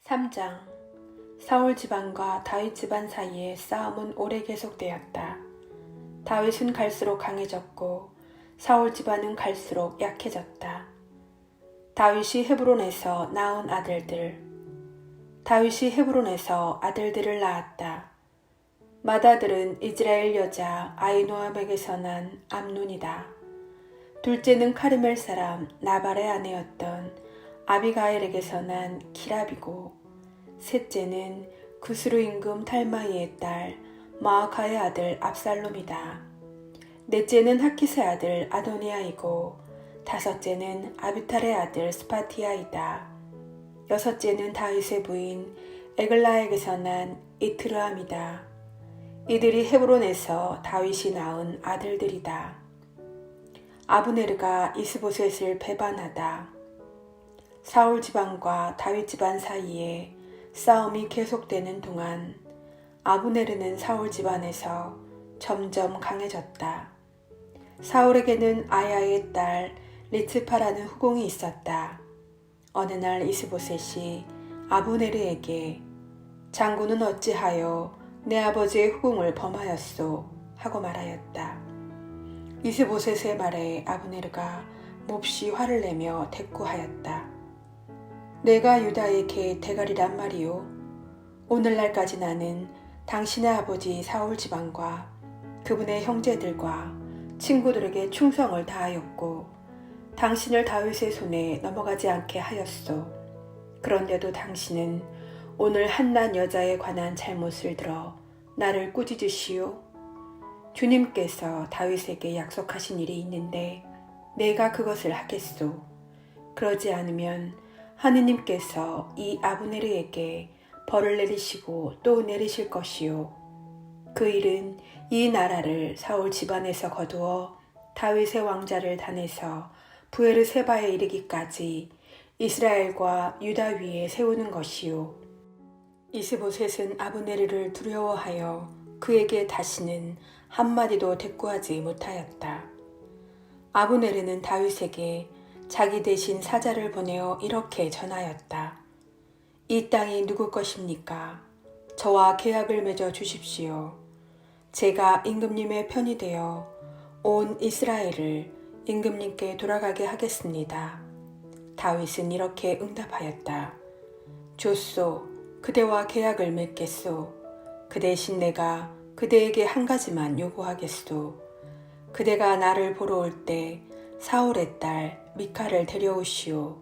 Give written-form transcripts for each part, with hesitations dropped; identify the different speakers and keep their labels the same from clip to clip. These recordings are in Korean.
Speaker 1: 3장. 사울 집안과 다윗 집안 사이에 싸움은 오래 계속되었다. 다윗은 갈수록 강해졌고 사울 집안은 갈수록 약해졌다. 다윗이 헤브론에서 낳은 아들들. 다윗이 헤브론에서 아들들을 낳았다. 맏아들은 이스라엘 여자 아히노암에게서 난 암논이다. 둘째는 카르멜 사람 나발의 아내였던 아비가일에게서 난 기랍이고, 셋째는 구스루 임금 탈마이의 딸 마아카의 아들 압살롬이다. 넷째는 하킷의 아들 아도니아이고, 다섯째는 아비탈의 아들 스파티아이다. 여섯째는 다윗의 부인 에글라에게서 난 이트르암이다. 이들이 헤브론에서 다윗이 낳은 아들들이다. 아브네르가 이스보셋을 배반하다. 사울 집안과 다윗 집안 사이에 싸움이 계속되는 동안 아브네르는 사울 집안에서 점점 강해졌다. 사울에게는 아야의 딸 리츠파라는 후궁이 있었다. 어느 날 이스보셋이 아브네르에게 장군은 어찌하여 내 아버지의 후궁을 범하였소 하고 말하였다. 이스보셋의 말에 아브네르가 몹시 화를 내며 대꾸하였다. 내가 유다의 개 대가리란 말이오. 오늘날까지 나는 당신의 아버지 사울 집안과 그분의 형제들과 친구들에게 충성을 다하였고 당신을 다윗의 손에 넘어가지 않게 하였소. 그런데도 당신은 오늘 한낱 여자에 관한 잘못을 들어 나를 꾸짖으시오. 주님께서 다윗에게 약속하신 일이 있는데 내가 그것을 하겠소. 그러지 않으면 하느님께서 이 아브네르에게 벌을 내리시고 또 내리실 것이요. 그 일은 이 나라를 사울 집안에서 거두어 다윗의 왕자를 단해서 부에르세바에 이르기까지 이스라엘과 유다 위에 세우는 것이요. 이스보셋은 아브네르를 두려워하여 그에게 다시는 한마디도 대꾸하지 못하였다. 아브네르는 다윗에게 자기 대신 사자를 보내어 이렇게 전하였다. 이 땅이 누구 것입니까? 저와 계약을 맺어 주십시오. 제가 임금님의 편이 되어 온 이스라엘을 임금님께 돌아가게 하겠습니다. 다윗은 이렇게 응답하였다. 좋소. 그대와 계약을 맺겠소. 그 대신 내가 그대에게 한 가지만 요구하겠소. 그대가 나를 보러 올 때 사울의 딸 미칼을 데려오시오.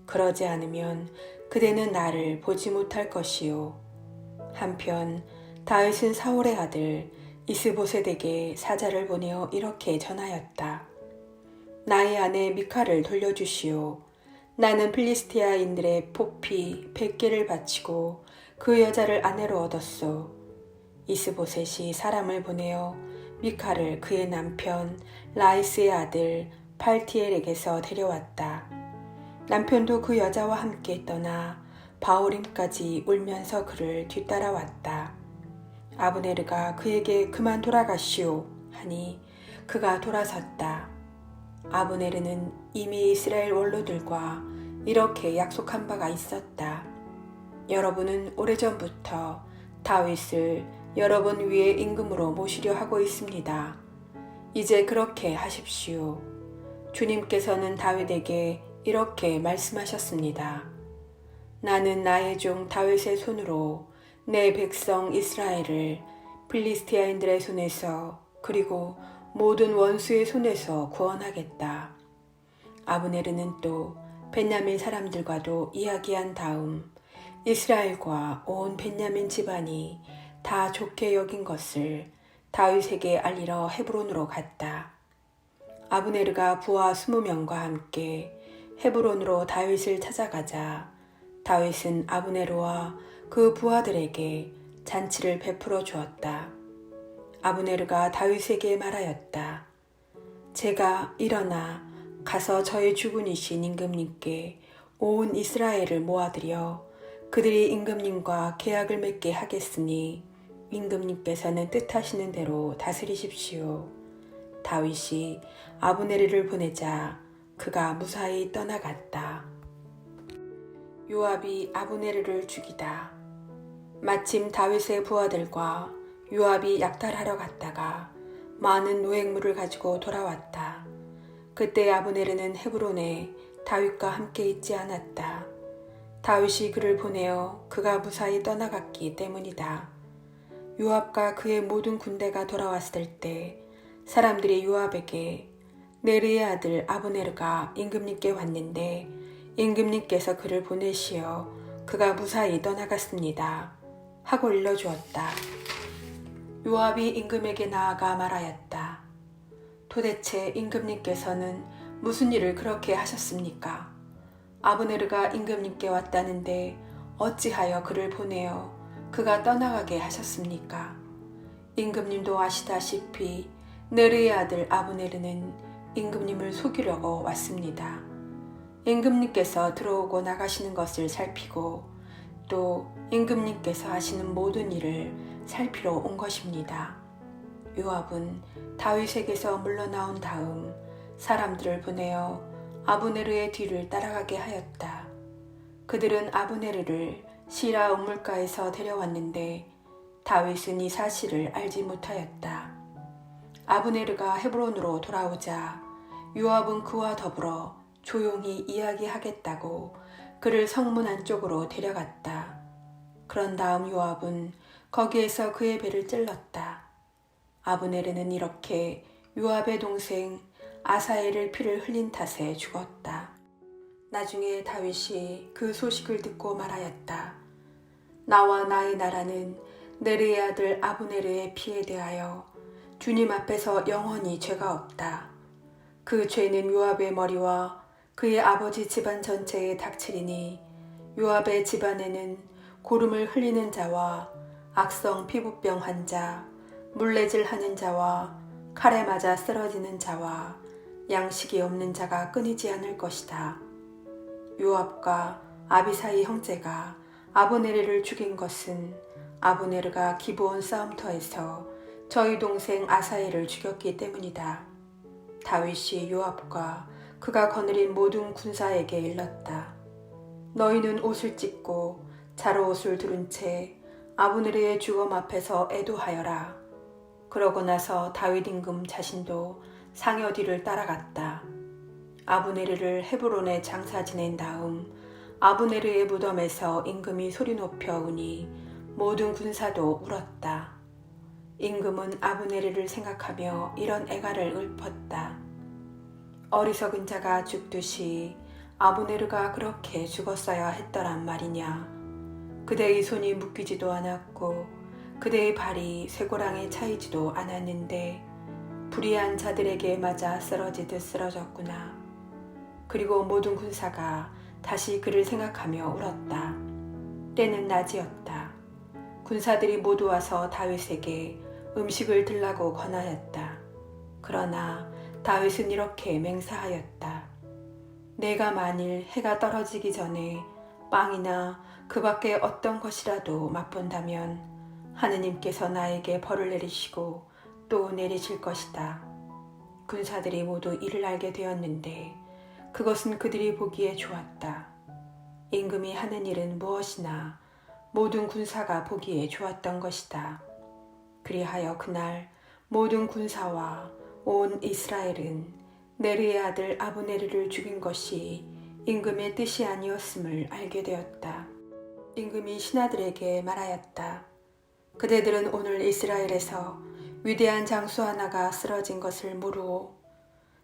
Speaker 1: 그러지 않으면 그대는 나를 보지 못할 것이요. 한편 다윗은 사울의 아들 이스보셋에게 사자를 보내어 이렇게 전하였다. 나의 아내 미칼을 돌려주시오. 나는 필리스티아인들의 포피 100개를 바치고 그 여자를 아내로 얻었소. 이스보셋이 사람을 보내어 미칼을 그의 남편 라이스의 아들 팔티엘에게서 데려왔다. 남편도 그 여자와 함께 떠나 바오림까지 울면서 그를 뒤따라왔다. 아브네르가 그에게 그만 돌아가시오 하니 그가 돌아섰다. 아브네르는 이미 이스라엘 원로들과 이렇게 약속한 바가 있었다. 여러분은 오래전부터 다윗을 여러분 위에 임금으로 모시려 하고 있습니다. 이제 그렇게 하십시오. 주님께서는 다윗에게 이렇게 말씀하셨습니다. 나는 나의 종 다윗의 손으로 내 백성 이스라엘을 필리스티아인들의 손에서 그리고 모든 원수의 손에서 구원하겠다. 아브네르는 또 벤야민 사람들과도 이야기한 다음 이스라엘과 온 벤야민 집안이 다 좋게 여긴 것을 다윗에게 알리러 헤브론으로 갔다. 아브네르가 부하 20명과 함께 헤브론으로 다윗을 찾아가자 다윗은 아브네르와 그 부하들에게 잔치를 베풀어 주었다. 아브네르가 다윗에게 말하였다. 제가 일어나 가서 저의 주군이신 임금님께 온 이스라엘을 모아들여 그들이 임금님과 계약을 맺게 하겠으니 임금님께서는 뜻하시는 대로 다스리십시오. 다윗이 아브네르를 보내자 그가 무사히 떠나갔다. 요압이 아브네르를 죽이다. 마침 다윗의 부하들과 요압이 약탈하러 갔다가 많은 노획물을 가지고 돌아왔다. 그때 아브네르는 헤브론에 다윗과 함께 있지 않았다. 다윗이 그를 보내어 그가 무사히 떠나갔기 때문이다. 요압과 그의 모든 군대가 돌아왔을 때 사람들이 요압에게 네르의 아들 아브네르가 임금님께 왔는데 임금님께서 그를 보내시어 그가 무사히 떠나갔습니다 하고 일러주었다. 요압이 임금에게 나아가 말하였다. 도대체 임금님께서는 무슨 일을 그렇게 하셨습니까? 아브네르가 임금님께 왔다는데 어찌하여 그를 보내어 그가 떠나가게 하셨습니까? 임금님도 아시다시피 네르의 아들 아브네르는 임금님을 속이려고 왔습니다. 임금님께서 들어오고 나가시는 것을 살피고 또 임금님께서 하시는 모든 일을 살피러 온 것입니다. 요압은 다윗에게서 물러나온 다음 사람들을 보내어 아브네르의 뒤를 따라가게 하였다. 그들은 아브네르를 시라 우물가에서 데려왔는데 다윗은 이 사실을 알지 못하였다. 아브네르가 헤브론으로 돌아오자 요압은 그와 더불어 조용히 이야기하겠다고 그를 성문 안쪽으로 데려갔다. 그런 다음 요압은 거기에서 그의 배를 찔렀다. 아브네르는 이렇게 요압의 동생 아사엘을 피를 흘린 탓에 죽었다. 나중에 다윗이 그 소식을 듣고 말하였다. 나와 나의 나라는 네르의 아들 아브네르의 피에 대하여 주님 앞에서 영원히 죄가 없다. 그 죄는 요압의 머리와 그의 아버지 집안 전체에 닥치리니 요압의 집안에는 고름을 흘리는 자와 악성 피부병 환자, 물레질 하는 자와 칼에 맞아 쓰러지는 자와 양식이 없는 자가 끊이지 않을 것이다. 요압과 아비사이 형제가 아브네르를 죽인 것은 아브네르가 기브온 싸움터에서 저희 동생 아사엘을 죽였기 때문이다. 다윗이 요압과 그가 거느린 모든 군사에게 일렀다. 너희는 옷을 찢고 자로옷을 두른 채 아브네르의 죽음 앞에서 애도하여라. 그러고 나서 다윗 임금 자신도 상여 뒤를 따라갔다. 아브네르를 헤브론에 장사 지낸 다음 아브네르의 무덤에서 임금이 소리 높여 우니 모든 군사도 울었다. 임금은 아브네르를 생각하며 이런 애가를 읊었다. 어리석은 자가 죽듯이 아브네르가 그렇게 죽었어야 했더란 말이냐. 그대의 손이 묶이지도 않았고 그대의 발이 쇠고랑에 차이지도 않았는데 불의한 자들에게 맞아 쓰러지듯 쓰러졌구나. 그리고 모든 군사가 다시 그를 생각하며 울었다. 때는 낮이었다. 군사들이 모두 와서 다윗에게 음식을 들라고 권하였다. 그러나 다윗은 이렇게 맹세하였다. 내가 만일 해가 떨어지기 전에 빵이나 그 밖에 어떤 것이라도 맛본다면 하느님께서 나에게 벌을 내리시고 또 내리실 것이다. 군사들이 모두 이를 알게 되었는데 그것은 그들이 보기에 좋았다. 임금이 하는 일은 무엇이나 모든 군사가 보기에 좋았던 것이다. 그리하여 그날 모든 군사와 온 이스라엘은 네르의 아들 아브네르를 죽인 것이 임금의 뜻이 아니었음을 알게 되었다. 임금이 신하들에게 말하였다. 그대들은 오늘 이스라엘에서 위대한 장수 하나가 쓰러진 것을 모르오.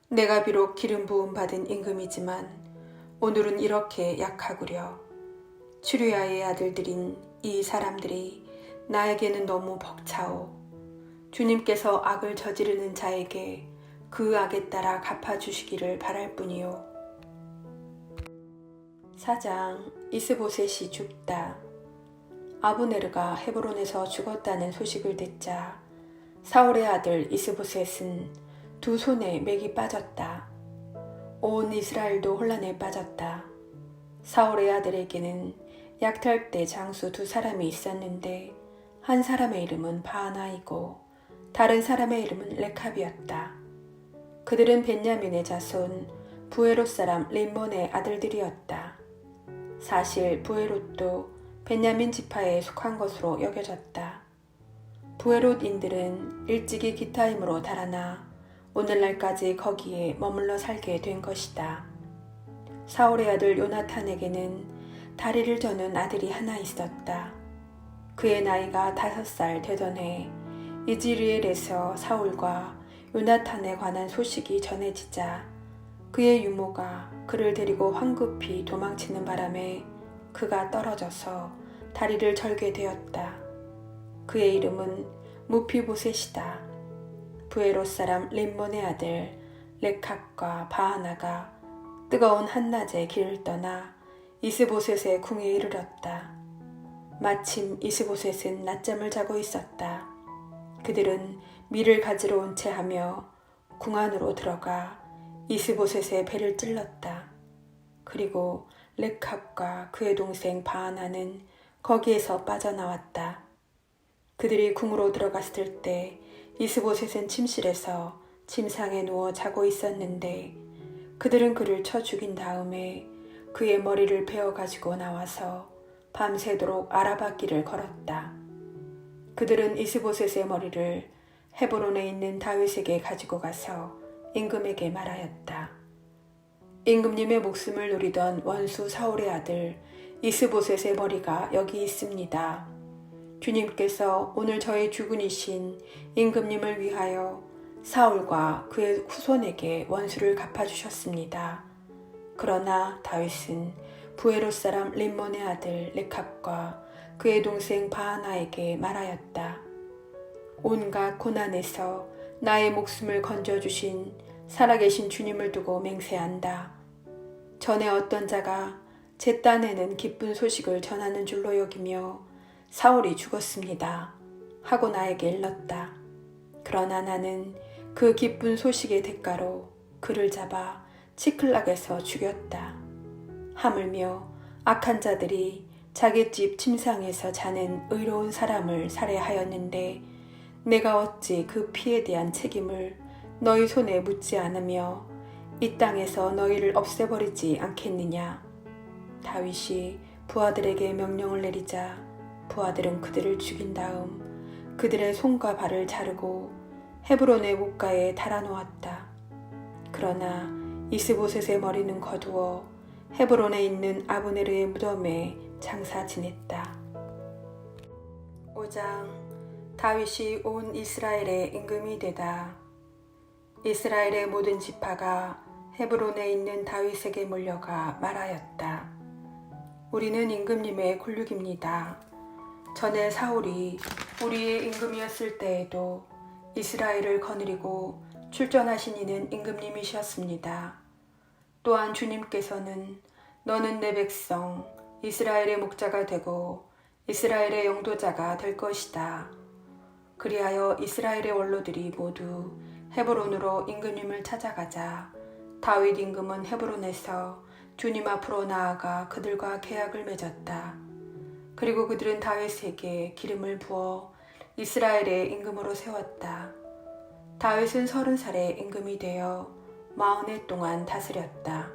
Speaker 1: 내가 비록 기름 부음 받은 임금이지만 오늘은 이렇게 약하구려. 추루야의 아들들인 이 사람들이 나에게는 너무 벅차오. 주님께서 악을 저지르는 자에게 그 악에 따라 갚아주시기를 바랄 뿐이요. 4장 이스보셋이 죽다. 아브네르가 헤브론에서 죽었다는 소식을 듣자 사울의 아들 이스보셋은 두 손에 맥이 빠졌다. 온 이스라엘도 혼란에 빠졌다. 사울의 아들에게는 약탈 때 장수 두 사람이 있었는데 한 사람의 이름은 바하나이고 다른 사람의 이름은 레캅이었다. 그들은 벤야민의 자손 부에롯 사람 림몬의 아들들이었다. 사실 부에롯도 베냐민 지파에 속한 것으로 여겨졌다. 부에롯인들은 일찍이 기타임으로 달아나 오늘날까지 거기에 머물러 살게 된 것이다. 사울의 아들 요나탄에게는 다리를 저는 아들이 하나 있었다. 그의 나이가 5살 되던 해 이즈리엘에서 사울과 요나탄에 관한 소식이 전해지자 그의 유모가 그를 데리고 황급히 도망치는 바람에 그가 떨어져서 다리를 절게 되었다. 그의 이름은 무피보셋이다. 부에롯 사람 림몬의 아들 레캅과 바하나가 뜨거운 한낮에 길을 떠나 이스보셋의 궁에 이르렀다. 마침 이스보셋은 낮잠을 자고 있었다. 그들은 밀을 가지러 온 채 하며 궁 안으로 들어가 이스보셋의 배를 찔렀다. 그리고 레캅과 그의 동생 바하나는 거기에서 빠져나왔다. 그들이 궁으로 들어갔을 때 이스보셋은 침실에서 침상에 누워 자고 있었는데 그들은 그를 쳐 죽인 다음에 그의 머리를 베어 가지고 나와서 밤새도록 알아봤기를 걸었다. 그들은 이스보셋의 머리를 헤브론에 있는 다윗에게 가지고 가서 임금에게 말하였다. 임금님의 목숨을 노리던 원수 사울의 아들 이스보셋의 머리가 여기 있습니다. 주님께서 오늘 저의 주군이신 임금님을 위하여 사울과 그의 후손에게 원수를 갚아주셨습니다. 그러나 다윗은 부에롯 사람 림몬의 아들 레캅과 그의 동생 바하나에게 말하였다. 온갖 고난에서 나의 목숨을 건져주신 살아계신 주님을 두고 맹세한다. 전에 어떤 자가 제 딴에는 기쁜 소식을 전하는 줄로 여기며 사울이 죽었습니다 하고 나에게 일렀다. 그러나 나는 그 기쁜 소식의 대가로 그를 잡아 치클락에서 죽였다. 하물며 악한 자들이 자기 집 침상에서 자는 의로운 사람을 살해하였는데 내가 어찌 그 피에 대한 책임을 너희 손에 묻지 않으며 이 땅에서 너희를 없애버리지 않겠느냐. 다윗이 부하들에게 명령을 내리자 부하들은 그들을 죽인 다음 그들의 손과 발을 자르고 헤브론의 목가에 달아놓았다. 그러나 이스보셋의 머리는 거두어 헤브론에 있는 아브네르의 무덤에 장사 지냈다. 5장 다윗이 온 이스라엘의 임금이 되다. 이스라엘의 모든 지파가 헤브론에 있는 다윗에게 몰려가 말하였다. 우리는 임금님의 곤륙입니다. 전에 사울이 우리의 임금이었을 때에도 이스라엘을 거느리고 출전하신 이는 임금님이셨습니다. 또한 주님께서는 너는 내 백성 이스라엘의 목자가 되고 이스라엘의 영도자가 될 것이다. 그리하여 이스라엘의 원로들이 모두 헤브론으로 임금님을 찾아가자 다윗 임금은 헤브론에서 주님 앞으로 나아가 그들과 계약을 맺었다. 그리고 그들은 다윗에게 기름을 부어 이스라엘의 임금으로 세웠다. 다윗은 30살에 임금이 되어 40해 동안 다스렸다.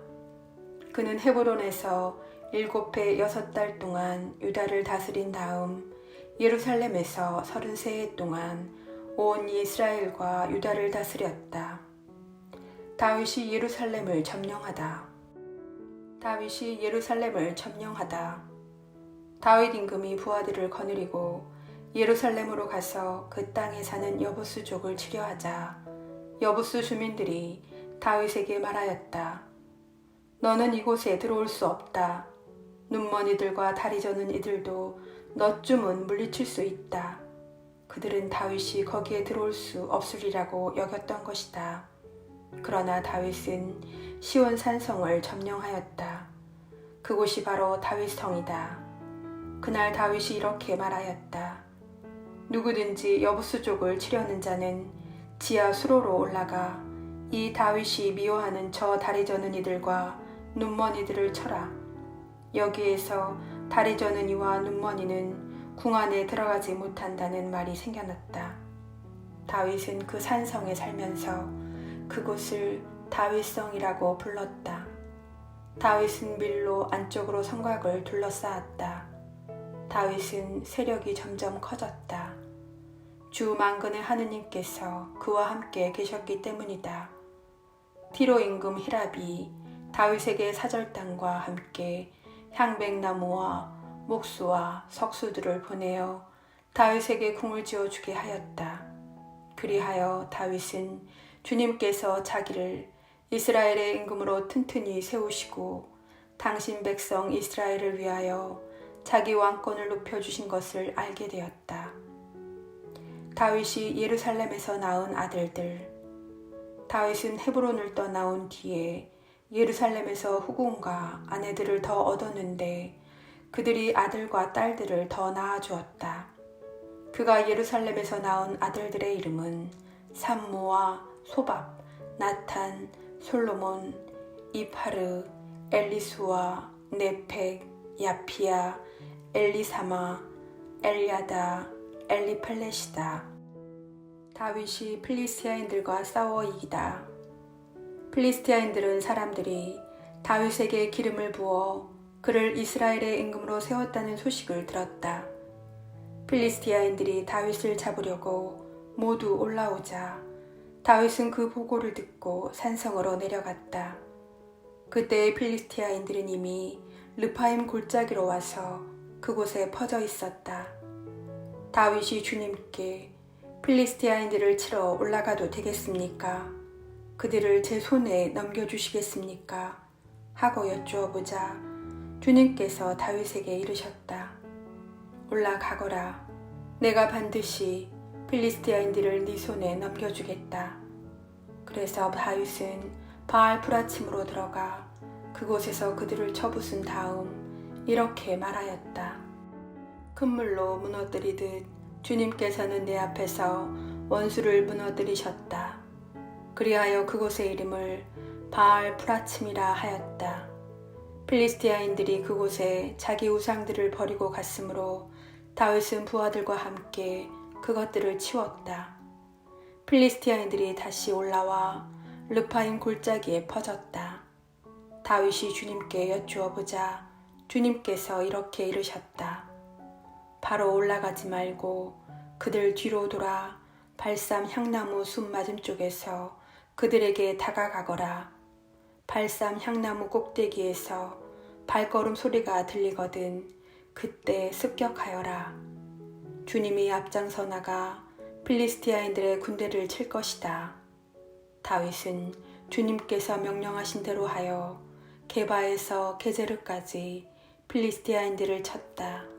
Speaker 1: 그는 헤브론에서 7해 6달 동안 유다를 다스린 다음 예루살렘에서 33해 동안 온 이스라엘과 유다를 다스렸다. 다윗이 예루살렘을 점령하다. 다윗 임금이 부하들을 거느리고 예루살렘으로 가서 그 땅에 사는 여부스족을 치려하자 여부스 주민들이 다윗에게 말하였다. 너는 이곳에 들어올 수 없다. 눈먼 이들과 다리 저는 이들도 너쯤은 물리칠 수 있다. 그들은 다윗이 거기에 들어올 수 없으리라고 여겼던 것이다. 그러나 다윗은 시온 산성을 점령하였다. 그곳이 바로 다윗성이다. 그날 다윗이 이렇게 말하였다. 누구든지 여부스족을 치려는 자는 지하 수로로 올라가 이 다윗이 미워하는 저 다리 저는 이들과 눈먼 이들을 쳐라. 여기에서 다리 저는 이와 눈먼 이는 궁 안에 들어가지 못한다는 말이 생겨났다. 다윗은 그 산성에 살면서 그곳을 다윗성이라고 불렀다. 다윗은 밀로 안쪽으로 성곽을 둘러싸았다. 다윗은 세력이 점점 커졌다. 주 만군의 하느님께서 그와 함께 계셨기 때문이다. 티로 임금 히랍이 다윗에게 사절단과 함께 향백나무와 목수와 석수들을 보내어 다윗에게 궁을 지어주게 하였다. 그리하여 다윗은 주님께서 자기를 이스라엘의 임금으로 튼튼히 세우시고 당신 백성 이스라엘을 위하여 자기 왕권을 높여주신 것을 알게 되었다. 다윗이 예루살렘에서 낳은 아들들. 다윗은 헤브론을 떠나온 뒤에 예루살렘에서 후궁과 아내들을 더 얻었는데 그들이 아들과 딸들을 더 낳아주었다. 그가 예루살렘에서 낳은 아들들의 이름은 삼무와 소밥, 나탄, 솔로몬, 이파르, 엘리수아, 네펙, 야피야, 엘리사마, 엘야다, 엘리펠렛이다. 다윗이 필리스티아인들과 싸워 이기다. 필리스티아인들은 사람들이 다윗에게 기름을 부어 그를 이스라엘의 임금으로 세웠다는 소식을 들었다. 필리스티아인들이 다윗을 잡으려고 모두 올라오자 다윗은 그 보고를 듣고 산성으로 내려갔다. 그때 필리스티아인들은 이미 르파임 골짜기로 와서 그곳에 퍼져 있었다. 다윗이 주님께 필리스티아인들을 치러 올라가도 되겠습니까? 그들을 제 손에 넘겨주시겠습니까? 하고 여쭈어보자 주님께서 다윗에게 이르셨다. 올라가거라. 내가 반드시 필리스티아인들을 네 손에 넘겨주겠다. 그래서 다윗은 바알 프라침으로 들어가 그곳에서 그들을 쳐부순 다음 이렇게 말하였다. 큰 물로 무너뜨리듯 주님께서는 내 앞에서 원수를 무너뜨리셨다. 그리하여 그곳의 이름을 바알 프라침이라 하였다. 필리스티아인들이 그곳에 자기 우상들을 버리고 갔으므로 다윗은 부하들과 함께 그것들을 치웠다. 필리스티아인들이 다시 올라와 르파임 골짜기에 퍼졌다. 다윗이 주님께 여쭈어보자 주님께서 이렇게 이르셨다. 바로 올라가지 말고 그들 뒤로 돌아 발삼 향나무 숲 맞은쪽에서 그들에게 다가가거라. 발삼 향나무 꼭대기에서 발걸음 소리가 들리거든 그때 습격하여라. 주님이 앞장서 나가 필리스티아인들의 군대를 칠 것이다. 다윗은 주님께서 명령하신 대로 하여 게바에서 게제르까지 필리스티아인들을 쳤다.